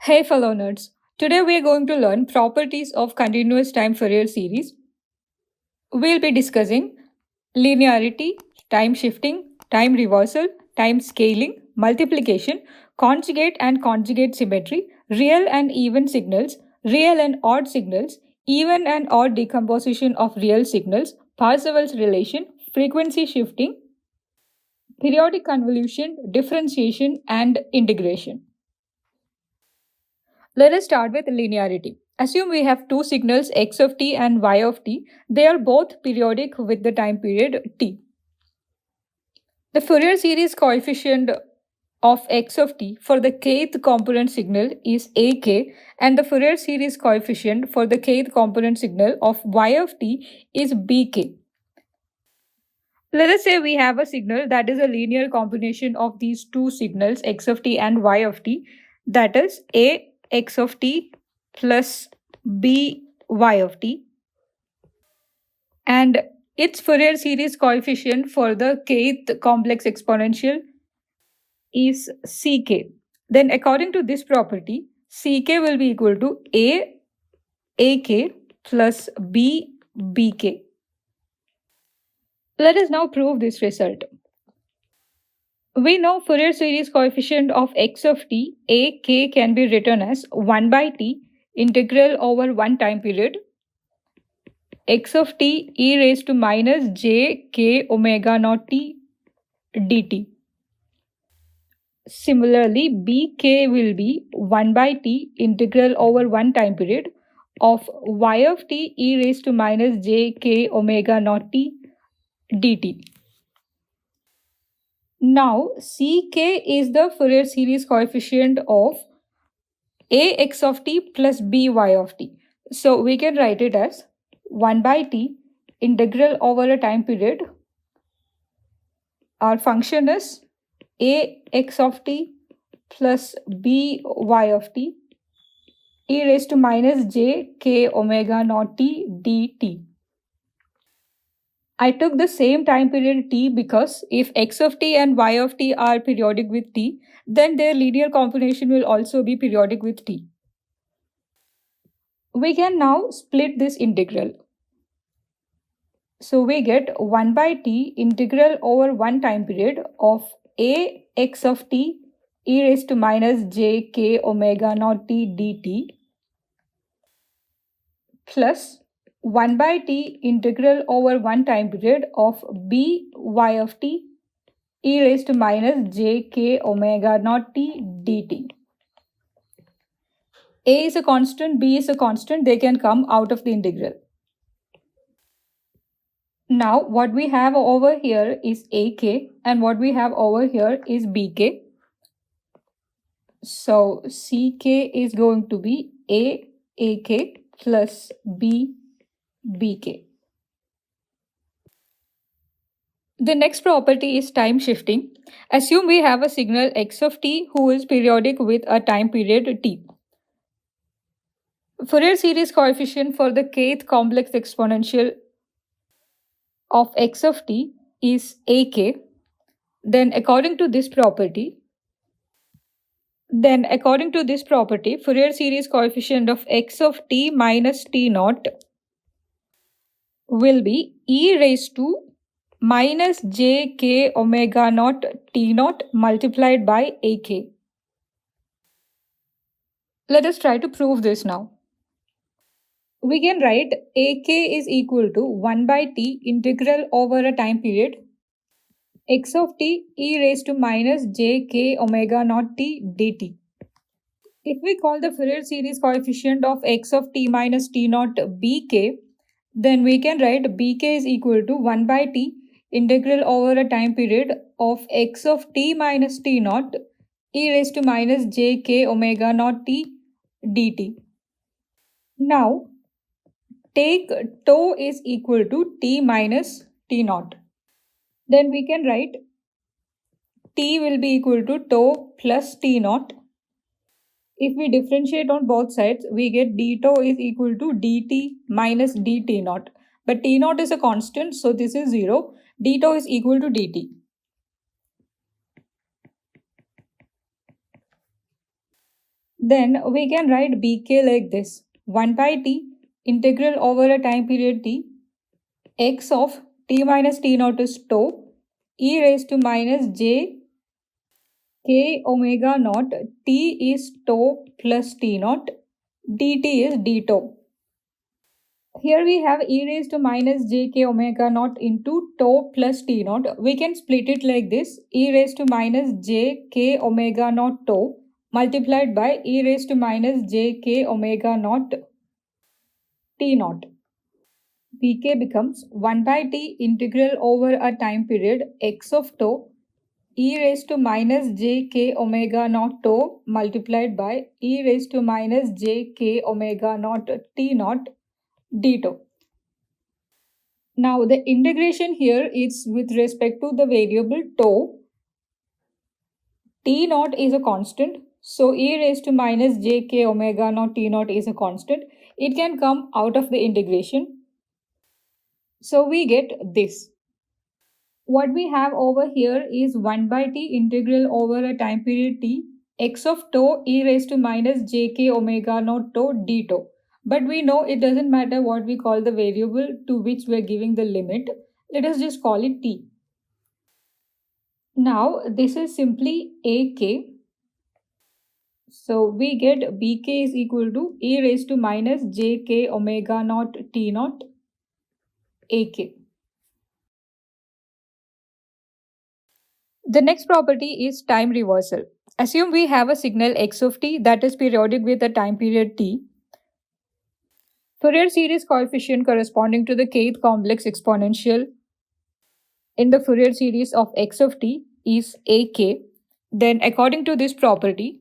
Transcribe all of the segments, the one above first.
Hey fellow nerds, today we are going to learn properties of continuous time Fourier series. We'll be discussing linearity, time shifting, time reversal, time scaling, multiplication, conjugate and conjugate symmetry, real and even signals, real and odd signals, even and odd decomposition of real signals, Parseval's relation, frequency shifting, periodic convolution, differentiation, and integration. Let us start with linearity. Assume we have two signals x of t and y of t. They are both periodic with the time period t. The Fourier series coefficient of x of t for the kth component signal is ak, and the Fourier series coefficient for the kth component signal of y of t is bk. Let us say we have a signal that is a linear combination of these two signals x of t and y of t, that is a x of t plus b y of t, and its Fourier series coefficient for the kth complex exponential is ck. Then according to this property, ck will be equal to a ak plus b bk. Let us now prove this result. We know Fourier series coefficient of x of t, a k, can be written as 1 by t integral over one time period x of t e raised to minus j k omega naught t dt. Similarly, bk will be 1 by t integral over one time period of y of t e raised to minus j k omega naught t dt. Now, ck is the Fourier series coefficient of ax of t plus by of t. So we can write it as 1 by t integral over a time period. Our function is ax of t plus by of t e raised to minus j k omega naught t dt. I took the same time period t because if x of t and y of t are periodic with t, then their linear combination will also be periodic with t. We can now split this integral. So we get 1 by t integral over one time period of a x of t e raised to minus j k omega naught t dt plus 1 by t integral over one time period of by of t e raised to minus j k omega naught t dt. A is a constant, b is a constant, they can come out of the integral. Now what we have over here is ak and what we have over here is bk. So ck is going to be ak plus bk. The next property is time shifting. Assume we have a signal x of t who is periodic with a time period t. Fourier series coefficient for the kth complex exponential of x of t is ak. Then according to this property, Fourier series coefficient of x of t minus t naught will be e raised to minus j k omega naught t naught multiplied by ak. Let us try to prove this now. We can write ak is equal to 1 by t integral over a time period x of t e raised to minus j k omega naught t dt. If we call the Fourier series coefficient of x of t minus t naught bk, then we can write bk is equal to 1 by t integral over a time period of x of t minus t naught e raised to minus j k omega naught t dt. Now, take tau is equal to t minus t naught. Then we can write t will be equal to tau plus t naught. If we differentiate on both sides, we get d tau is equal to dt minus dt naught. But t naught is a constant, so this is 0. D tau is equal to dt. Then we can write bk like this: 1 by t integral over a time period t, x of t minus t naught is tau, e raised to minus j k omega naught, t is tau plus t naught, dt is d tau. Here we have e raised to minus jk omega naught into tau plus t naught. We can split it like this: e raised to minus jk omega naught tau multiplied by e raised to minus jk omega naught t naught. Pk becomes 1 by t integral over a time period x of tau e raised to minus jk omega naught tau multiplied by e raised to minus jk omega naught t naught d tau. Now the integration here is with respect to the variable tau. T naught is a constant. So e raised to minus jk omega naught t naught is a constant. It can come out of the integration. So we get this. What we have over here is 1 by t integral over a time period t, x of tau e raised to minus jk omega naught tau d tau. But we know it doesn't matter what we call the variable to which we are giving the limit. Let us just call it t. Now this is simply ak. So we get bk is equal to e raised to minus jk omega naught t naught ak. The next property is time reversal. Assume we have a signal x of t that is periodic with a time period t. Fourier series coefficient corresponding to the kth complex exponential in the Fourier series of x of t is ak. Then according to this property,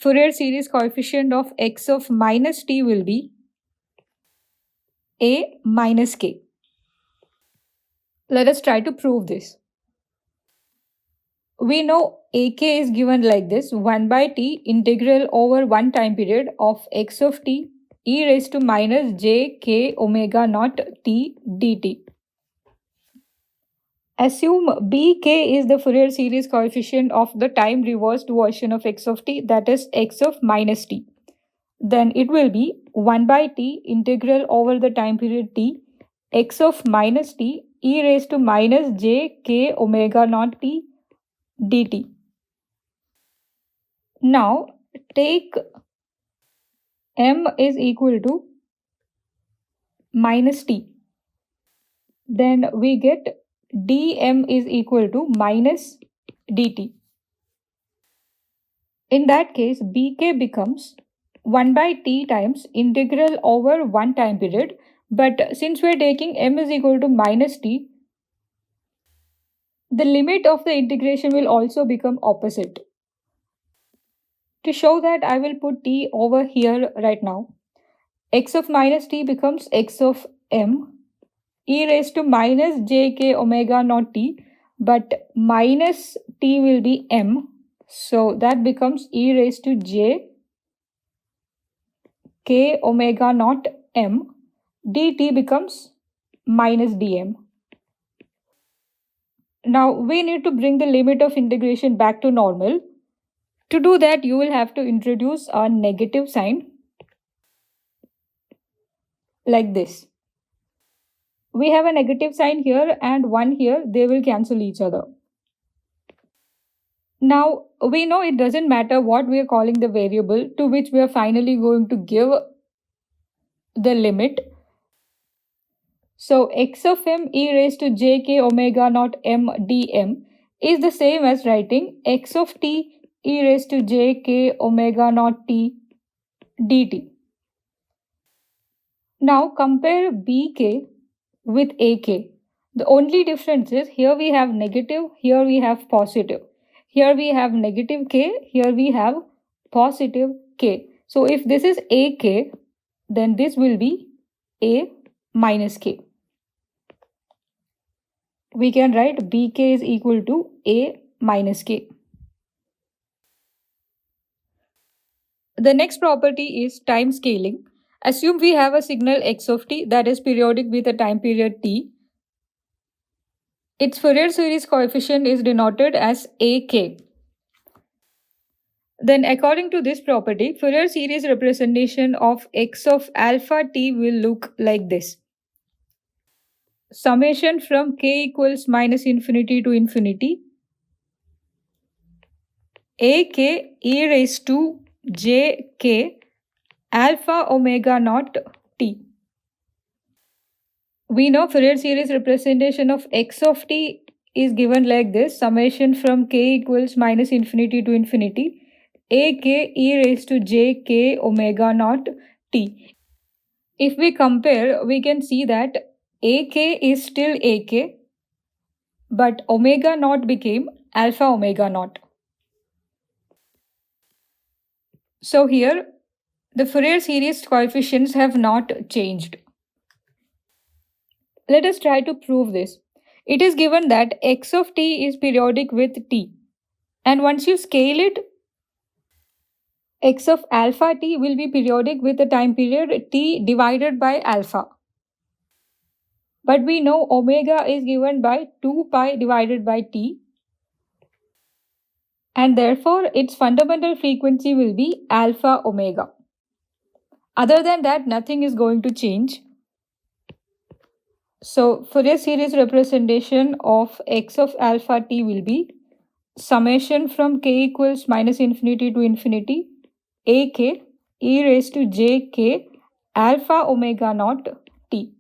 Fourier series coefficient of x of minus t will be a minus k. Let us try to prove this. We know ak is given like this: 1 by t integral over one time period of x of t e raised to minus j k omega naught t dt. Assume bk is the Fourier series coefficient of the time reversed version of x of t, that is x of minus t. Then it will be 1 by t integral over the time period t x of minus t e raised to minus j k omega naught t dt. Now take m is equal to minus t. Then we get dm is equal to minus dt. In that case, bk becomes 1 by t times integral over one time period. But since we are taking m is equal to minus t, the limit of the integration will also become opposite. To show that, I will put t over here right now. X of minus t becomes x of m e raised to minus jk omega naught t, but minus t will be m. So that becomes e raised to j k omega naught m. dt becomes minus dm. Now we need to bring the limit of integration back to normal. To do that, you will have to introduce a negative sign like this. We have a negative sign here and one here, they will cancel each other. Now we know it doesn't matter what we are calling the variable to which we are finally going to give the limit. So x of m e raised to jk omega naught m dm is the same as writing x of t e raised to jk omega naught t dt. Now compare bk with ak. The only difference is here we have negative, here we have positive. Here we have negative k, here we have positive k. So if this is ak, then this will be a minus k. We can write bk is equal to a minus k. The next property is time scaling. Assume we have a signal x of t that is periodic with a time period t. Its Fourier series coefficient is denoted as ak. Then according to this property, Fourier series representation of x of alpha t will look like this. Summation from k equals minus infinity to infinity ak e raised to j k alpha omega naught t. We know Fourier series representation of x of t is given like this, summation from k equals minus infinity to infinity ak e raised to j k omega naught t. If we compare, we can see that ak is still ak, but omega naught became alpha omega naught. So here, the Fourier series coefficients have not changed. Let us try to prove this. It is given that x of t is periodic with t. And once you scale it, x of alpha t will be periodic with the time period t divided by alpha. But we know omega is given by 2 pi divided by t. And therefore, its fundamental frequency will be alpha omega. Other than that, nothing is going to change. So, Fourier series representation of x of alpha t will be summation from k equals minus infinity to infinity ak e raised to j k alpha omega naught t.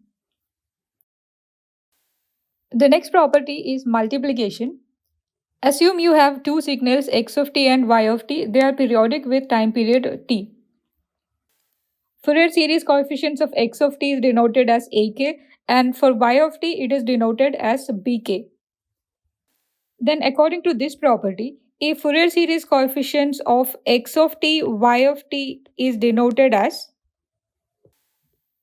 The next property is multiplication. Assume you have two signals x of t and y of t. They are periodic with time period t. Fourier series coefficients of x of t is denoted as ak, and for y of t it is denoted as bk. Then according to this property, if Fourier series coefficients of x of t, y of t is denoted as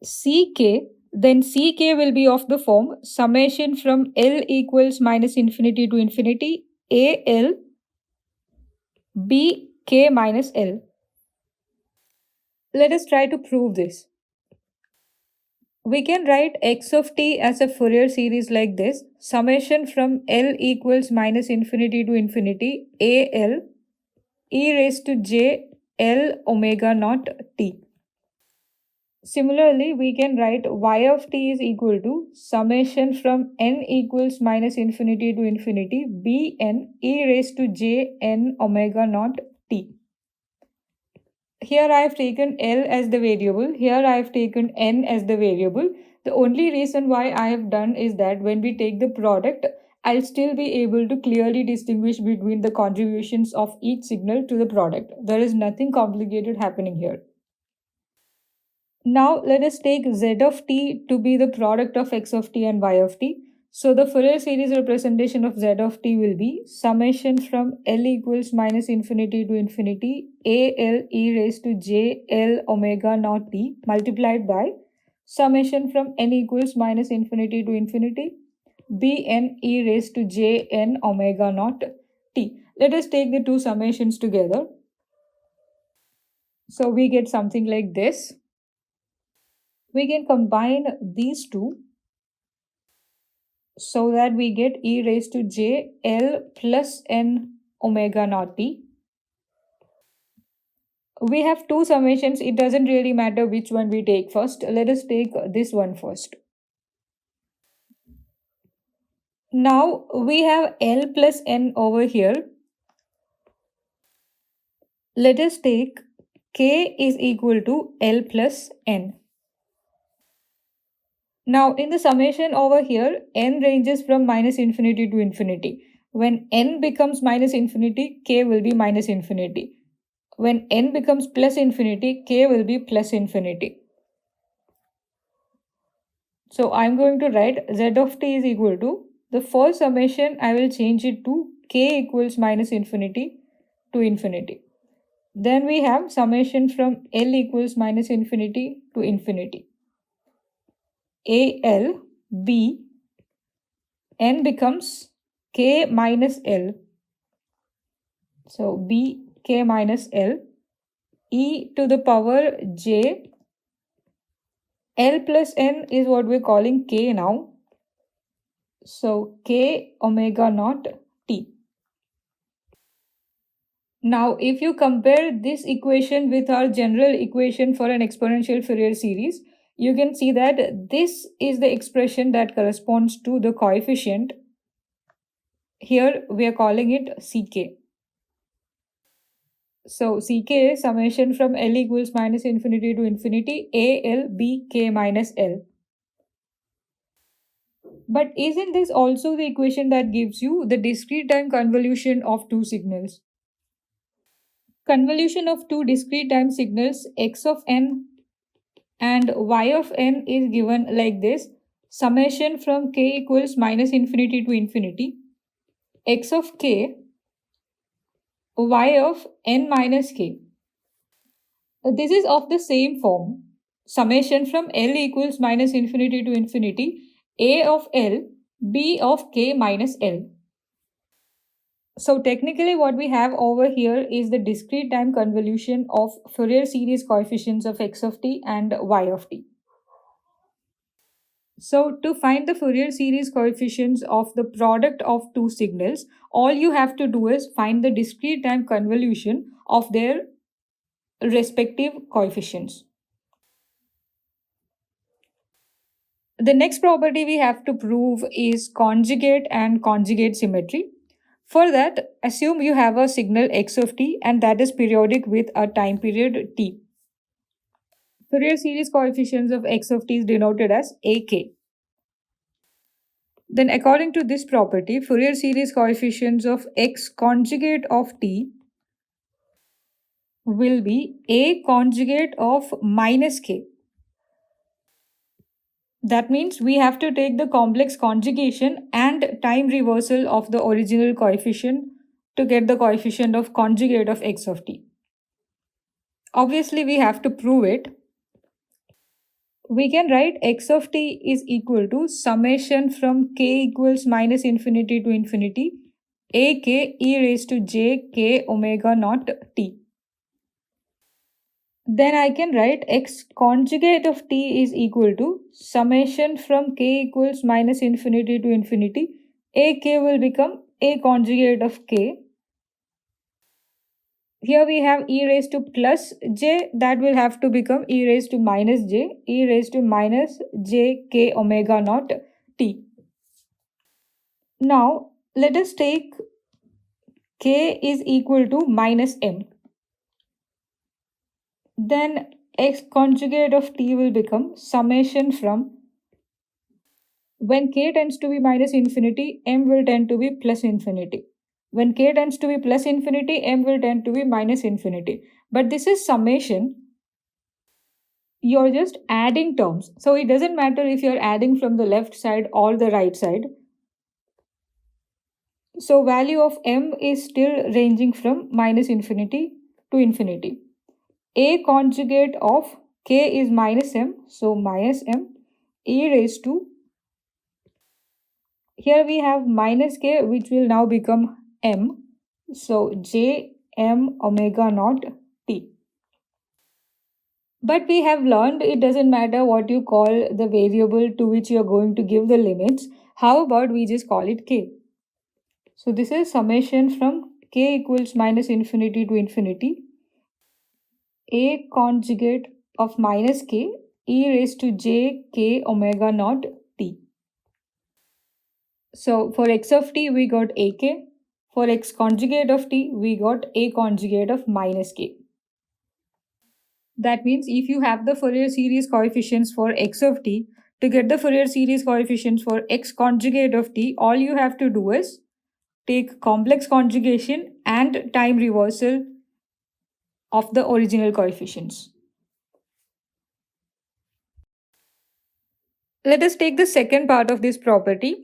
ck, then ck will be of the form summation from L equals minus infinity to infinity al bk minus L. Let us try to prove this. We can write x of t as a Fourier series like this, summation from L equals minus infinity to infinity al e raised to j L omega naught t. Similarly, we can write y of t is equal to summation from n equals minus infinity to infinity bn e raised to j n omega naught t. Here I have taken L as the variable, here I have taken N as the variable. The only reason why I have done is that when we take the product, I'll still be able to clearly distinguish between the contributions of each signal to the product. There is nothing complicated happening here. Now let us take z of t to be the product of x of t and y of t. So the Fourier series representation of z of t will be summation from L equals minus infinity to infinity al e raised to j L omega naught t multiplied by summation from n equals minus infinity to infinity bn e raised to j n omega naught t. Let us take the two summations together. So we get something like this. We can combine these two so that we get e raised to j L plus n omega naught t. We have two summations. It doesn't really matter which one we take first. Let us take this one first. Now we have L plus n over here. Let us take k is equal to L plus n. Now in the summation over here, n ranges from minus infinity to infinity. When n becomes minus infinity, k will be minus infinity. When n becomes plus infinity, k will be plus infinity. So I'm going to write z of t is equal to, the first summation I will change it to k equals minus infinity to infinity. Then we have summation from L equals minus infinity to infinity. Al b n becomes k minus L. So b k minus L e to the power j. L plus n is what we're calling k now. So k omega naught t. Now, if you compare this equation with our general equation for an exponential Fourier series, you can see that this is the expression that corresponds to the coefficient. Here we are calling it Ck. So Ck is summation from L equals minus infinity to infinity AL Bk minus L. But isn't this also the equation that gives you the discrete time convolution of two signals? Convolution of two discrete time signals x of n and y of n is given like this: summation from k equals minus infinity to infinity x of k y of n minus k. This is of the same form: summation from L equals minus infinity to infinity a of L b of k minus L. So technically what we have over here is the discrete time convolution of Fourier series coefficients of x of t and y of t. So to find the Fourier series coefficients of the product of two signals, all you have to do is find the discrete time convolution of their respective coefficients. The next property we have to prove is conjugate and conjugate symmetry. For that, assume you have a signal x of t and that is periodic with a time period t. Fourier series coefficients of x of t is denoted as ak. Then according to this property, Fourier series coefficients of x conjugate of t will be a conjugate of minus k. That means we have to take the complex conjugation and time reversal of the original coefficient to get the coefficient of conjugate of x of t. Obviously, we have to prove it. We can write x of t is equal to summation from k equals minus infinity to infinity ak e raised to j k omega naught t. Then I can write x conjugate of t is equal to summation from k equals minus infinity to infinity. Ak will become a conjugate of k. Here we have e raised to plus j, that will have to become e raised to minus j, e raised to minus j k omega naught t. Now let us take k is equal to minus m. Then x conjugate of t will become summation from, when k tends to be minus infinity, m will tend to be plus infinity. When k tends to be plus infinity, m will tend to be minus infinity. But this is summation. You're just adding terms. So it doesn't matter if you're adding from the left side or the right side. So value of m is still ranging from minus infinity to infinity. A conjugate of k is minus m, so minus m e raised to, here we have minus k which will now become m, so j m omega naught t. But we have learned it doesn't matter what you call the variable to which you are going to give the limits. How about we just call it k? So this is summation from k equals minus infinity to infinity a conjugate of minus k e raised to j k omega naught t. So for x of t we got ak, for x conjugate of t we got a conjugate of minus k. That means if you have the Fourier series coefficients for x of t, to get the Fourier series coefficients for x conjugate of t, all you have to do is take complex conjugation and time reversal of the original coefficients. Let us take the second part of this property.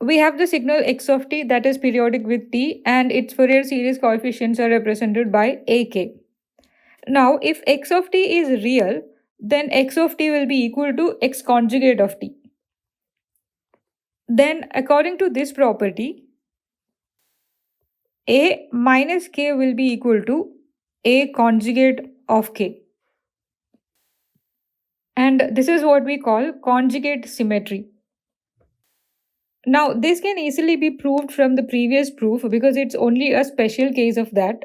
We have the signal x of t that is periodic with t and its Fourier series coefficients are represented by ak. Now, if x of t is real, then x of t will be equal to x conjugate of t. Then, according to this property, a minus k will be equal to a conjugate of k. And this is what we call conjugate symmetry. Now, this can easily be proved from the previous proof because it's only a special case of that.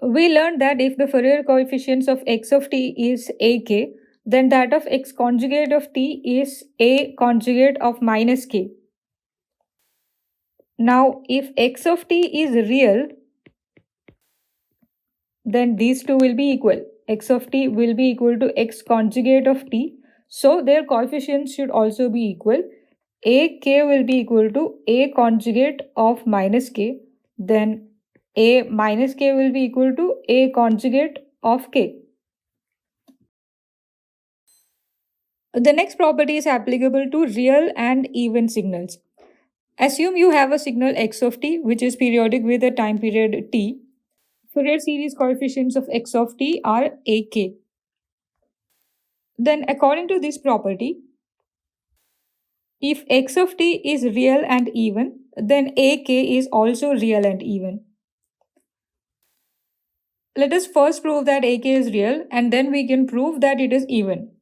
We learned that if the Fourier coefficients of x of t is ak, then that of x conjugate of t is a conjugate of minus k. Now, if x of t is real, then these two will be equal. X of t will be equal to x conjugate of t. So their coefficients should also be equal. A k will be equal to a conjugate of minus k. Then a minus k will be equal to a conjugate of k. The next property is applicable to real and even signals. Assume you have a signal x of t which is periodic with a time period t. Fourier series coefficients of x of t are ak. Then according to this property, if x of t is real and even, then ak is also real and even. Let us first prove that ak is real and then we can prove that it is even.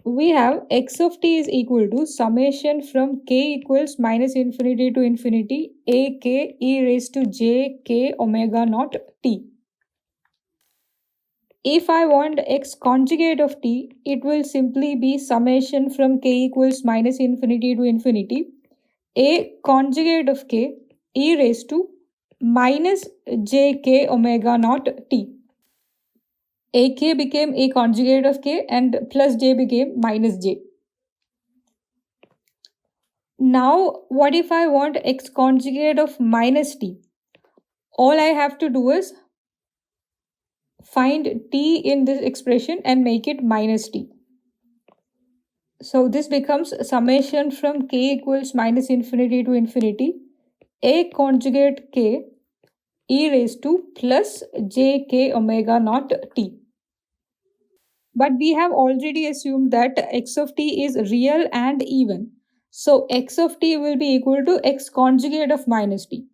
We have x of t is equal to summation from k equals minus infinity to infinity ak e raised to j k omega naught t. If I want x conjugate of t, it will simply be summation from k equals minus infinity to infinity a conjugate of k e raised to minus jk omega naught t. Ak became a conjugate of k and plus j became minus j. Now, what if I want x conjugate of minus t? All I have to do is find t in this expression and make it minus t. So this becomes summation from k equals minus infinity to infinity a conjugate k e raised to plus jk omega naught t. But we have already assumed that x of t is real and even. So x of t will be equal to x conjugate of minus t.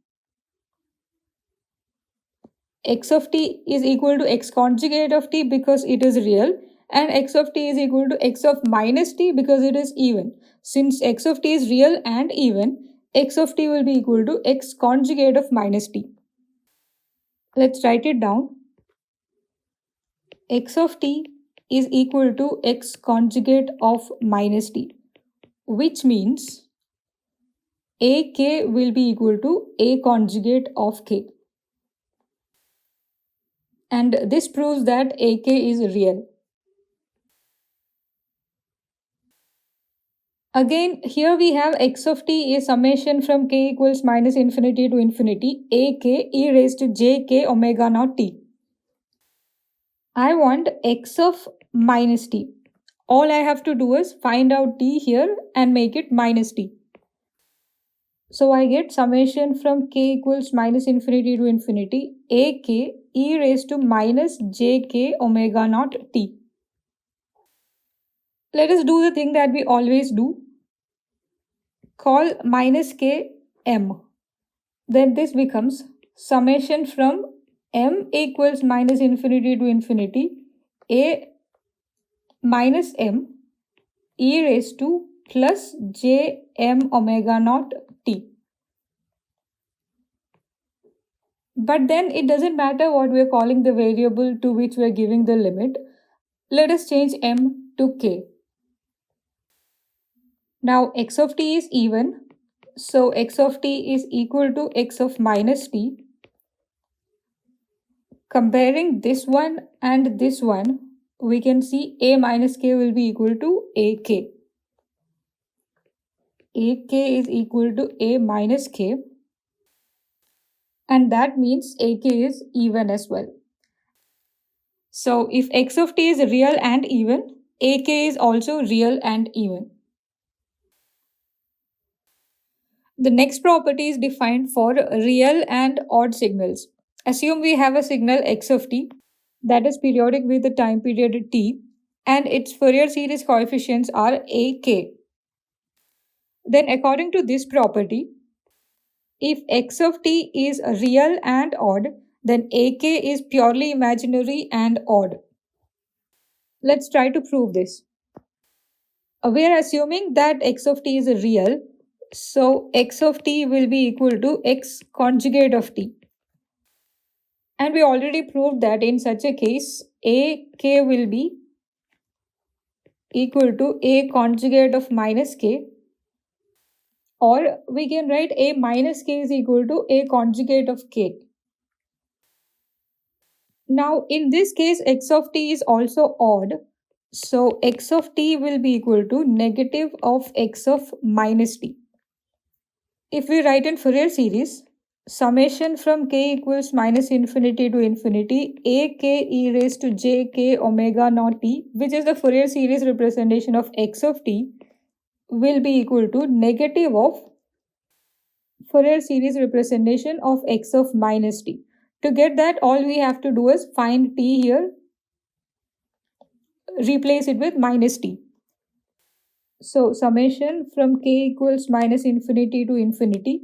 X of t is equal to x conjugate of t because it is real, and x of t is equal to x of minus t because it is even. Since x of t is real and even, x of t will be equal to x conjugate of minus t. Let's write it down. X of t is equal to x conjugate of minus t, which means ak will be equal to a conjugate of k. And this proves that ak is real. Again, here we have x of t is summation from k equals minus infinity to infinity ak e raised to jk omega naught t. I want x of minus t. All I have to do is find out t here and make it minus t. So I get summation from k equals minus infinity to infinity ak e raised to minus jk omega naught t. Let us do the thing that we always do. Call minus k m. Then this becomes summation from m equals minus infinity to infinity a minus m e raised to plus j m omega naught t. But then it doesn't matter what we are calling the variable to which we are giving the limit. Let us change m to k. Now x of t is even, so x of t is equal to x of minus t. Comparing this one and this one, we can see a minus k will be equal to ak. ak is equal to a minus k, and that means ak is even as well. So if x of t is real and even, ak is also real and even. The next property is defined for real and odd signals. Assume we have a signal x of t that is periodic with the time period t and its Fourier series coefficients are ak. Then according to this property, if x of t is real and odd, then ak is purely imaginary and odd. Let's try to prove this. We are assuming that x of t is real, so x of t will be equal to x conjugate of t. And we already proved that in such a case, ak will be equal to a conjugate of minus k, or we can write a minus k is equal to a conjugate of k. Now, in this case, x of t is also odd. So, x of t will be equal to negative of x of minus t. If we write in Fourier series, summation from k equals minus infinity to infinity a k e raised to j k omega naught t, which is the Fourier series representation of x of t, will be equal to negative of Fourier series representation of x of minus t. To get that, all we have to do is find t here, replace it with minus t. So summation from k equals minus infinity to infinity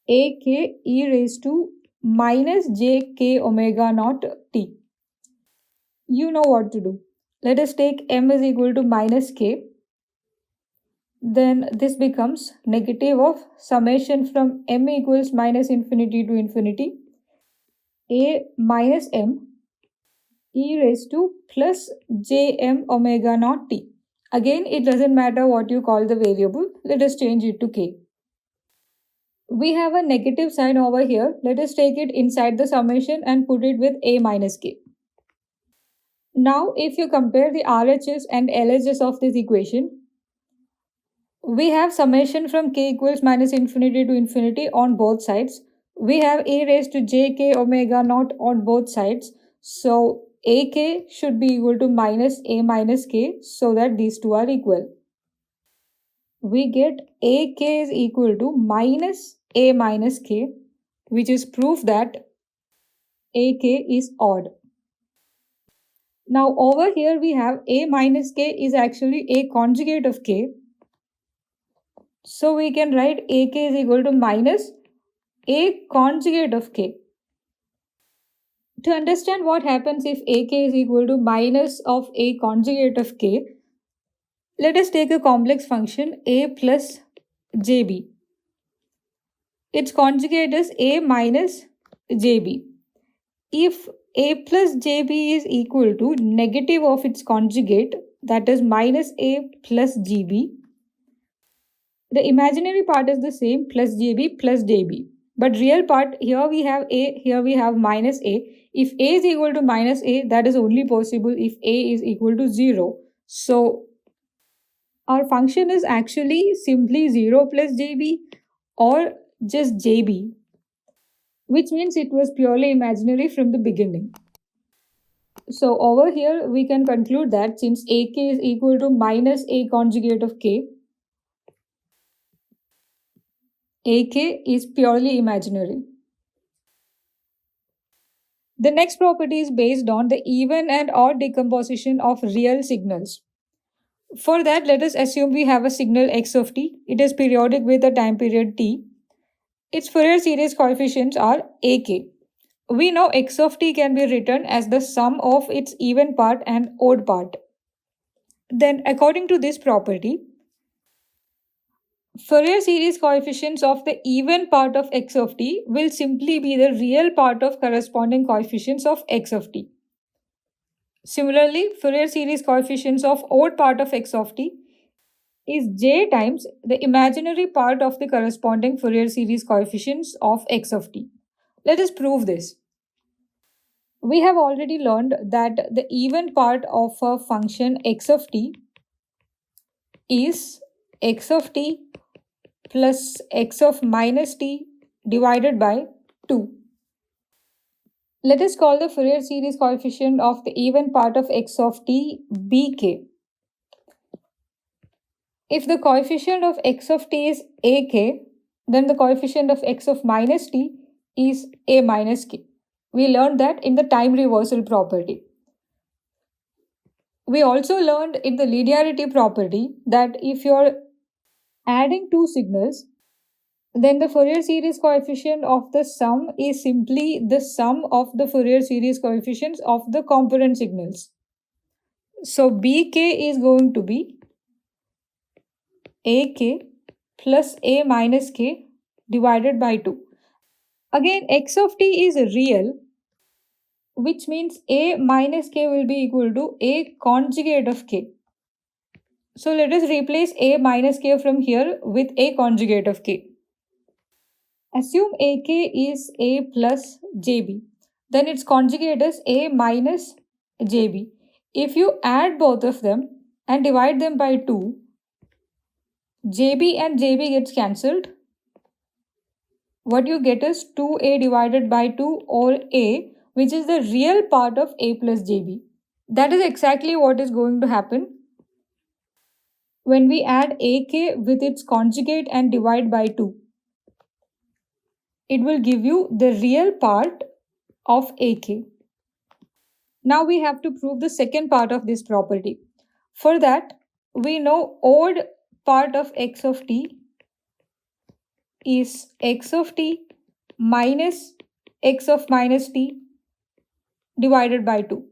a k e raised to minus j k omega naught t. You know what to do. Let us take m is equal to minus k. Then this becomes negative of summation from m equals minus infinity to infinity a minus m e raised to plus jm omega naught t. Again, it doesn't matter what you call the variable. Let us change it to k. We have a negative sign over here. Let us take it inside the summation and put it with a minus k. Now, if you compare the RHS and LHS of this equation, we have summation from k equals minus infinity to infinity on both sides. We have a raised to jk omega naught on both sides. So, ak should be equal to minus a minus k so that these two are equal. We get ak is equal to minus a minus k, which is proof that ak is odd. Now over here we have a minus k is actually a conjugate of k. So we can write ak is equal to minus a conjugate of k. To understand what happens if ak is equal to minus of a conjugate of k, let us take a complex function a plus jb. Its conjugate is a minus jb. If a plus jb is equal to negative of its conjugate, that is minus a plus gb, the imaginary part is the same, plus jb plus jb. But real part, here we have a, here we have minus a. If a is equal to minus a, that is only possible if a is equal to 0. So our function is actually simply 0 plus jb or just jb, which means it was purely imaginary from the beginning. So over here we can conclude that since ak is equal to minus a conjugate of k, ak is purely imaginary. The next property is based on the even and odd decomposition of real signals. For that, let us assume we have a signal x of t. It is periodic with a time period t. Its Fourier series coefficients are ak. We know x of t can be written as the sum of its even part and odd part. Then, according to this property, Fourier series coefficients of the even part of x of t will simply be the real part of corresponding coefficients of x of t. Similarly, Fourier series coefficients of odd part of x of t is j times the imaginary part of the corresponding Fourier series coefficients of x of t. Let us prove this. We have already learned that the even part of a function x of t is x of t plus x of minus t divided by 2. Let us call the Fourier series coefficient of the even part of x of t bk. If the coefficient of x of t is ak, then the coefficient of x of minus t is a minus k. We learned that in the time reversal property. We also learned in the linearity property that if you're adding two signals, then the Fourier series coefficient of the sum is simply the sum of the Fourier series coefficients of the component signals. So bk is going to be ak plus a minus k divided by 2. Again, x of t is real, which means A minus K will be equal to A conjugate of K. So let us replace A minus K from here with A conjugate of K. Assume AK is A plus JB. Then its conjugate is A minus JB. If you add both of them and divide them by 2, JB and JB gets cancelled. What you get is 2A divided by 2, or A, which is the real part of A plus JB. That is exactly what is going to happen when we add AK with its conjugate and divide by 2. It will give you the real part of AK. Now we have to prove the second part of this property. For that, we know odd part of x of t is x of t minus x of minus t divided by 2.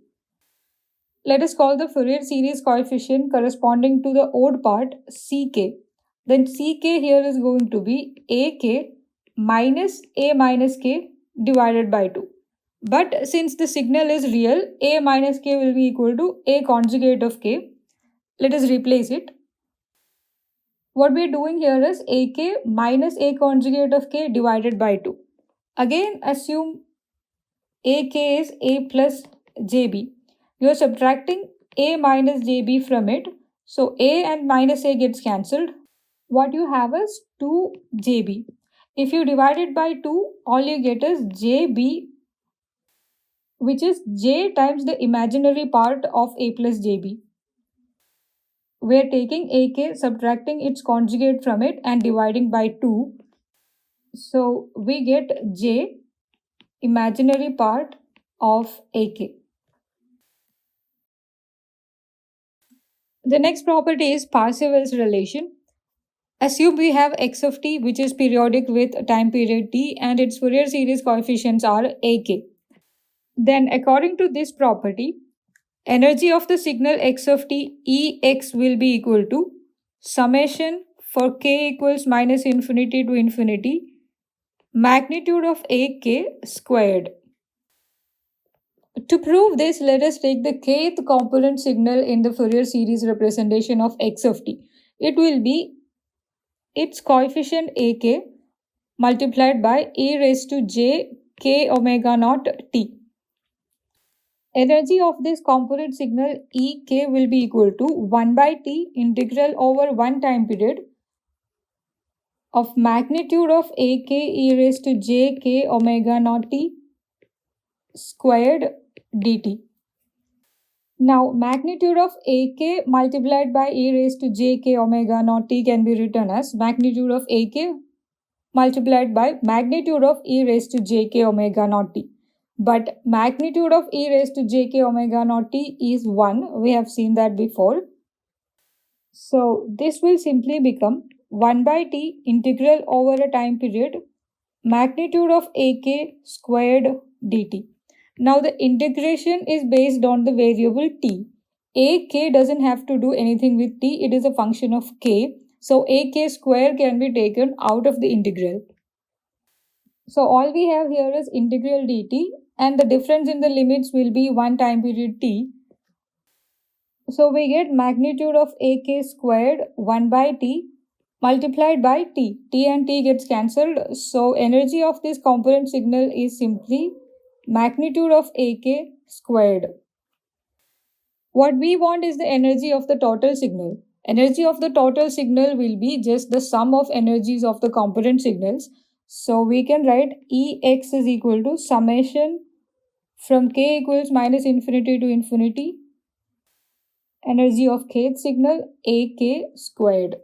Let us call the Fourier series coefficient corresponding to the odd part ck. Then ck here is going to be ak minus a minus k divided by 2. But since the signal is real, a minus k will be equal to a conjugate of k. Let us replace it. What we are doing here is ak minus a conjugate of k divided by 2. Again, assume ak is a plus jb. You are subtracting a minus jb from it. So a and minus a gets cancelled. What you have is 2jb. If you divide it by 2, all you get is jb, which is j times the imaginary part of a plus jb. We are taking ak, subtracting its conjugate from it and dividing by 2. So we get j, imaginary part of ak. The next property is Parseval's relation. Assume we have x of t, which is periodic with time period t, and its Fourier series coefficients are ak. Then according to this property, energy of the signal x of t Ex will be equal to summation for k equals minus infinity to infinity magnitude of ak squared. To prove this, let us take the kth component signal in the Fourier series representation of x of t. It will be its coefficient ak multiplied by e raised to j k omega naught t. Energy of this component signal Ek will be equal to 1 by t integral over one time period of magnitude of Ak e raised to j k omega naught t squared dt. Now magnitude of Ak multiplied by e raised to j k omega naught t can be written as magnitude of Ak multiplied by magnitude of e raised to j k omega naught t. But magnitude of e raised to j k omega naught t is 1. We have seen that before. So this will simply become 1 by t integral over a time period magnitude of ak squared dt. Now the integration is based on the variable t. Ak doesn't have to do anything with t. It is a function of k. So ak square can be taken out of the integral. So all we have here is integral dt, and the difference in the limits will be one time period t. So we get magnitude of ak squared 1 by t multiplied by t. T and t gets cancelled. So energy of this component signal is simply magnitude of ak squared. What we want is the energy of the total signal. Energy of the total signal will be just the sum of energies of the component signals. So we can write Ex is equal to summation from k equals minus infinity to infinity energy of kth signal ak squared.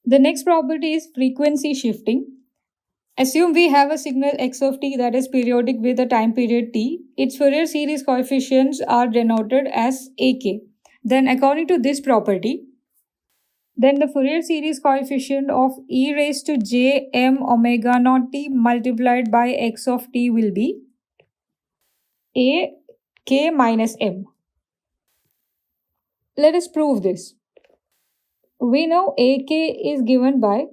The next property is frequency shifting. Assume we have a signal x of t that is periodic with a time period t. Its Fourier series coefficients are denoted as ak. Then according to this property, then the Fourier series coefficient of e raised to j m omega naught t multiplied by x of t will be a k minus m. Let us prove this. We know ak is given by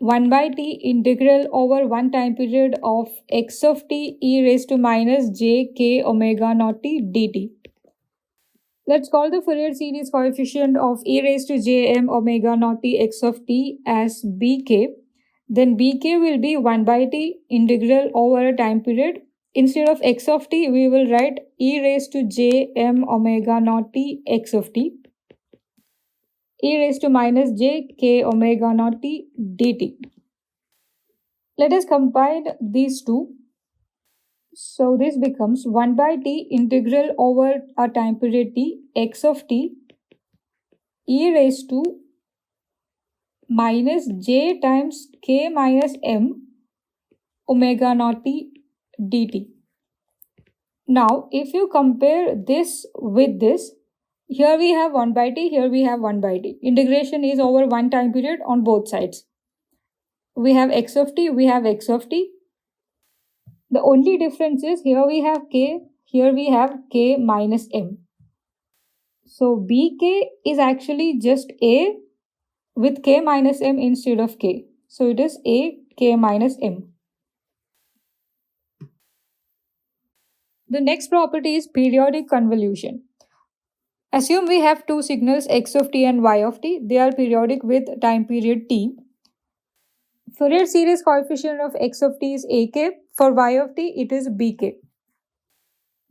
1 by t integral over one time period of x of t e raised to minus j k omega naught t dt. Let's call the Fourier series coefficient of e raised to jm omega naught t x of t as bk. Then bk will be 1 by t integral over a time period. Instead of x of t, we will write e raised to jm omega naught t x of t e raised to minus j k omega naught t dt. Let us combine these two. So this becomes 1 by t integral over a time period t x of t e raised to minus j times k minus m omega naught t dt. Now, if you compare this with this, here we have 1 by t, here we have 1 by t. Integration is over one time period on both sides. We have x of t, we have x of t. The only difference is here we have k, here we have k minus m. So bk is actually just a with k minus m instead of k. So it is a k minus m. The next property is periodic convolution. Assume we have two signals x of t and y of t. They are periodic with time period t. Fourier series coefficient of x of t is ak. For y of t, it is bk.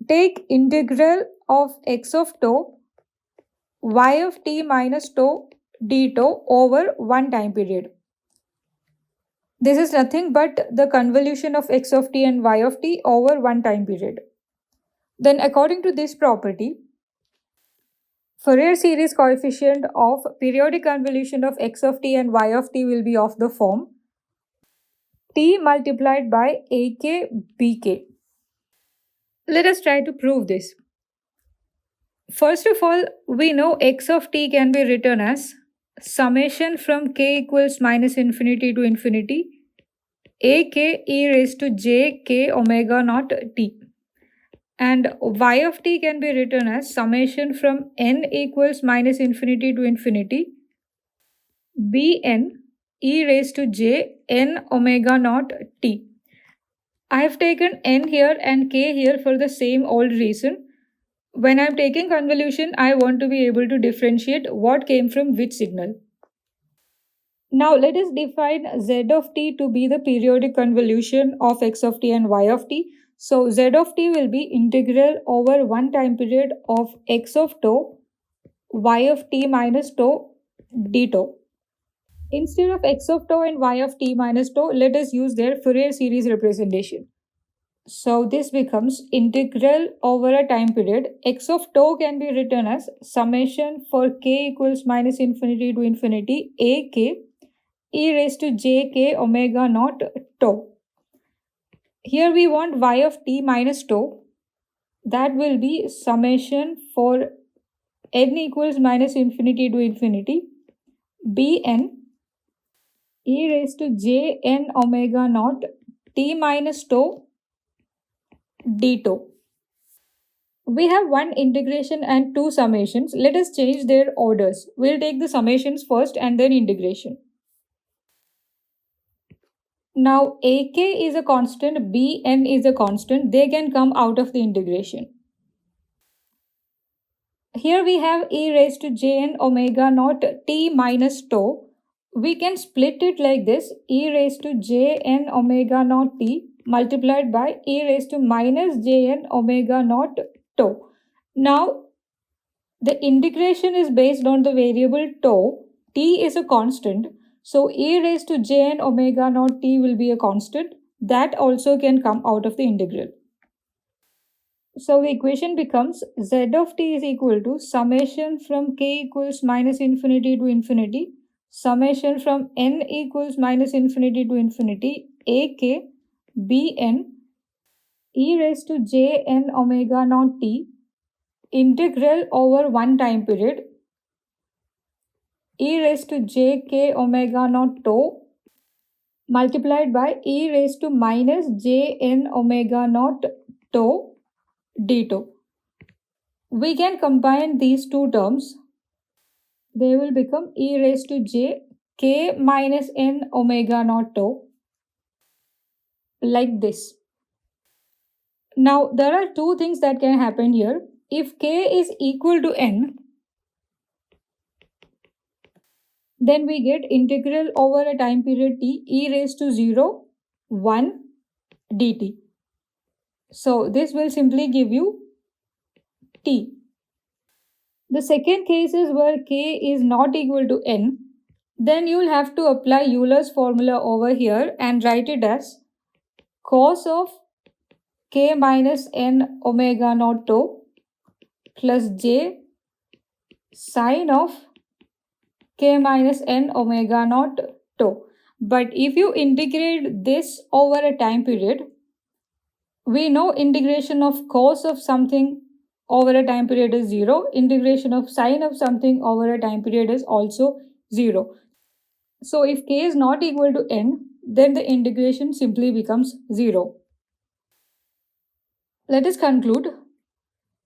Take integral of x of tau y of t minus tau d tau over one time period. This is nothing but the convolution of x of t and y of t over one time period. Then according to this property, Fourier series coefficient of periodic convolution of x of t and y of t will be of the form t multiplied by ak bk. Let us try to prove this. First of all, we know x of t can be written as summation from k equals minus infinity to infinity ak e raised to j k omega naught t. And y of t can be written as summation from n equals minus infinity to infinity bn e raised to j n omega naught t. I have taken n here and k here for the same old reason. When I am taking convolution, I want to be able to differentiate what came from which signal. Now let us define z of t to be the periodic convolution of x of t and y of t. So z of t will be integral over one time period of x of tau y of t minus tau d tau. Instead of x of tau and y of t minus tau, let us use their Fourier series representation. So this becomes integral over a time period. X of tau can be written as summation for k equals minus infinity to infinity ak e raised to jk omega naught tau. Here we want y of t minus tau. That will be summation for n equals minus infinity to infinity bn e raised to jn omega naught t minus tau d tau. We have one integration and two summations. Let us change their orders. We'll take the summations first and then integration. Now ak is a constant, bn is a constant. They can come out of the integration. Here we have e raised to jn omega naught t minus tau. We can split it like this, e raised to jn omega naught t multiplied by e raised to minus jn omega naught tau. Now, the integration is based on the variable tau. T is a constant. So, e raised to jn omega naught t will be a constant. That also can come out of the integral. So, the equation becomes z of t is equal to summation from k equals minus infinity to infinity, summation from n equals minus infinity to infinity, ak bn e raised to jn omega naught t integral over one time period e raised to jk omega naught tau multiplied by e raised to minus jn omega naught tau d tau. We can combine these two terms. They will become e raised to j k minus n omega naught tau, like this. Now, there are two things that can happen here. If k is equal to n, then we get integral over a time period t e raised to 0, 1 dt. So this will simply give you t. The second case is where k is not equal to n. Then you'll have to apply Euler's formula over here and write it as cos of k minus n omega naught tau plus j sine of k minus n omega naught tau. But if you integrate this over a time period, we know integration of cos of something over a time period is 0. Integration of sine of something over a time period is also 0. So if k is not equal to n, then the integration simply becomes 0. Let us conclude.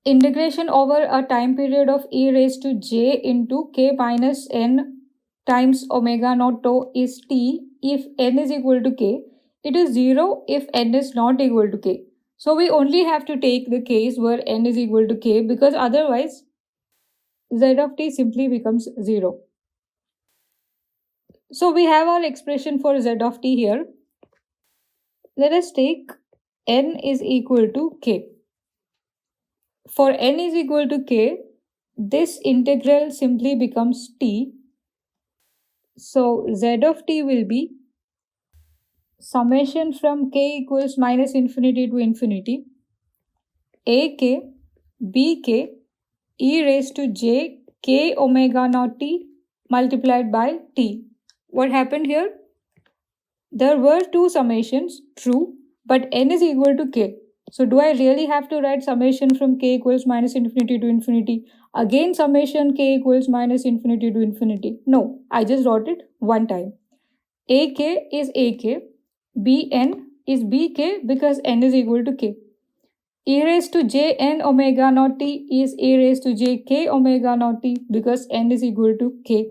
Integration over a time period of e raised to j into k minus n times omega naught tau is t if n is equal to k. It is 0 if n is not equal to k. So we only have to take the case where n is equal to k, because otherwise z of t simply becomes 0. So we have our expression for z of t here. Let us take n is equal to k. For n is equal to k, this integral simply becomes t. So z of t will be summation from k equals minus infinity to infinity ak bk e raised to j k omega naught t multiplied by t. What happened here? There were two summations, true, but n is equal to k. So do I really have to write summation from k equals minus infinity to infinity? Again summation k equals minus infinity to infinity? No, I just wrote it one time. ak is ak, bn is bk because n is equal to k. E raised to j n omega naught t is e raised to j k omega naught t because n is equal to k.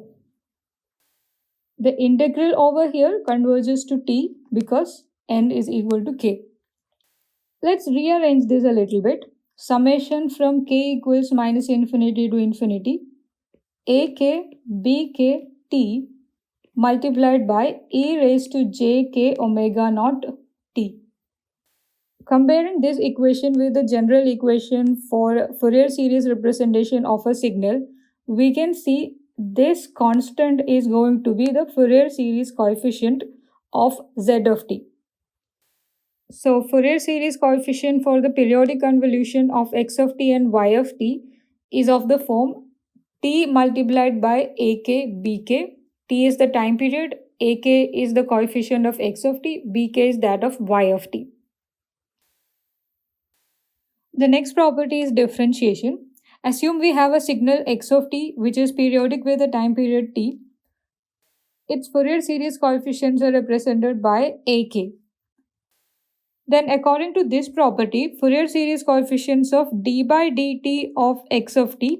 The integral over here converges to t because n is equal to k. Let's rearrange this a little bit. Summation from k equals minus infinity to infinity ak bk t multiplied by e raised to j k omega naught t. Comparing this equation with the general equation for Fourier series representation of a signal, we can see this constant is going to be the Fourier series coefficient of z of t. So Fourier series coefficient for the periodic convolution of x of t and y of t is of the form t multiplied by ak bk. T is the time period, ak is the coefficient of x of t, bk is that of y of t. The next property is differentiation. Assume we have a signal x of t which is periodic with a time period t. Its Fourier series coefficients are represented by ak. Then according to this property, Fourier series coefficients of d by dt of x of t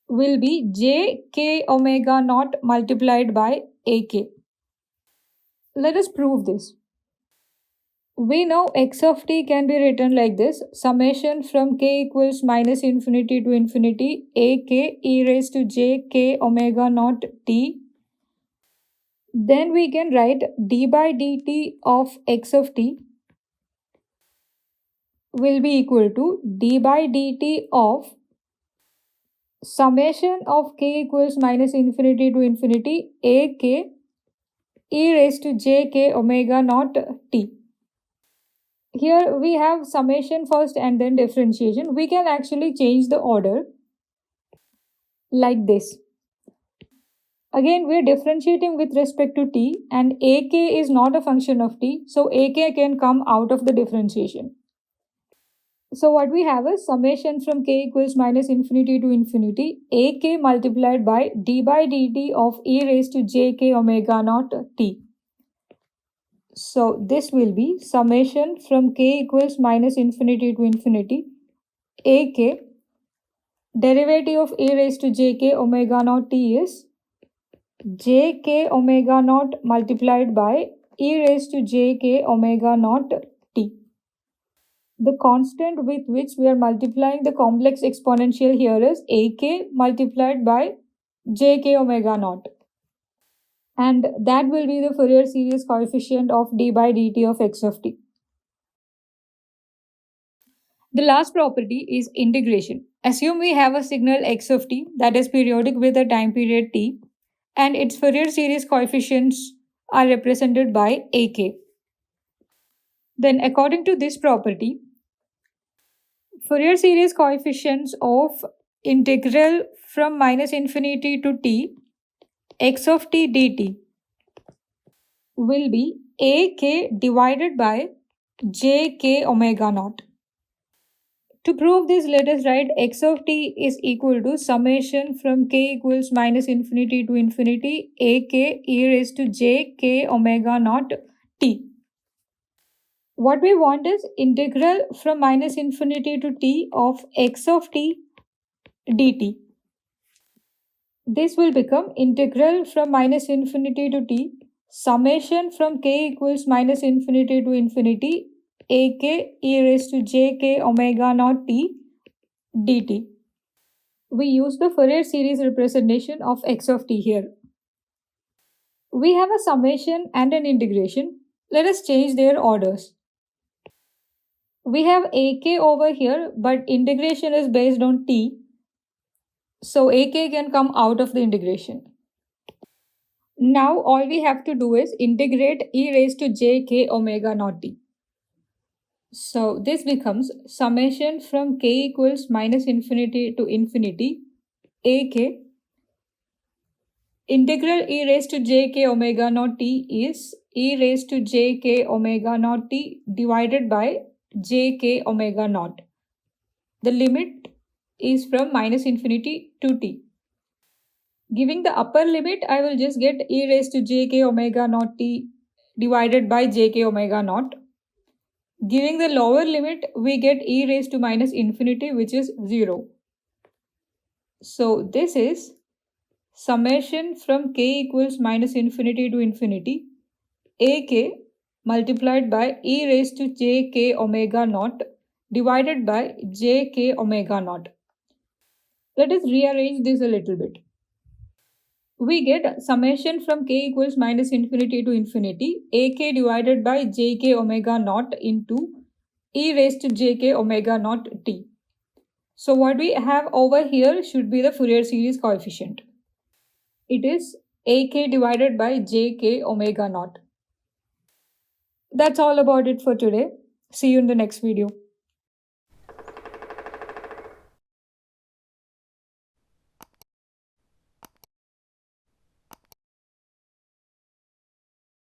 will be j k omega naught multiplied by ak. Let us prove this. We know x of t can be written like this, summation from k equals minus infinity to infinity ak e raised to j k omega naught t. Then we can write d by dt of x of t will be equal to d by dt of summation of k equals minus infinity to infinity ak e raised to j k omega naught t. Here we have summation first and then differentiation. We can actually change the order like this. Again, we are differentiating with respect to t and ak is not a function of t. So ak can come out of the differentiation. So what we have is summation from k equals minus infinity to infinity ak multiplied by d by dt of e raised to j k omega naught t. So this will be summation from k equals minus infinity to infinity ak, derivative of e raised to j k omega naught t is jk omega naught multiplied by e raised to jk omega naught t. The constant with which we are multiplying the complex exponential here is ak multiplied by jk omega naught. And that will be the Fourier series coefficient of d by dt of x of t. The last property is integration. Assume we have a signal x of t that is periodic with a time period t, and its Fourier series coefficients are represented by ak. Then according to this property, Fourier series coefficients of integral from minus infinity to t x of t dt will be ak divided by jk omega naught. To prove this, let us write x of t is equal to summation from k equals minus infinity to infinity ak e raised to j k omega naught t. What we want is integral from minus infinity to t of x of t dt. This will become integral from minus infinity to t summation from k equals minus infinity to infinity ak e raised to jk omega naught t dt. We use the Fourier series representation of x of t here. We have a summation and an integration. Let us change their orders. We have ak over here, but integration is based on t. So ak can come out of the integration. Now all we have to do is integrate e raised to jk omega naught t. So this becomes summation from k equals minus infinity to infinity ak integral e raised to jk omega naught t is e raised to jk omega naught t divided by jk omega naught. The limit is from minus infinity to t. Giving the upper limit, I will just get e raised to jk omega naught t divided by jk omega naught. Giving the lower limit, we get e raised to minus infinity, which is 0. So this is summation from k equals minus infinity to infinity ak multiplied by e raised to jk omega naught divided by jk omega naught. Let us rearrange this a little bit. We get summation from k equals minus infinity to infinity ak divided by jk omega naught into e raised to jk omega naught t. So what we have over here should be the Fourier series coefficient. It is ak divided by jk omega naught. That's all about it for today. See you in the next video.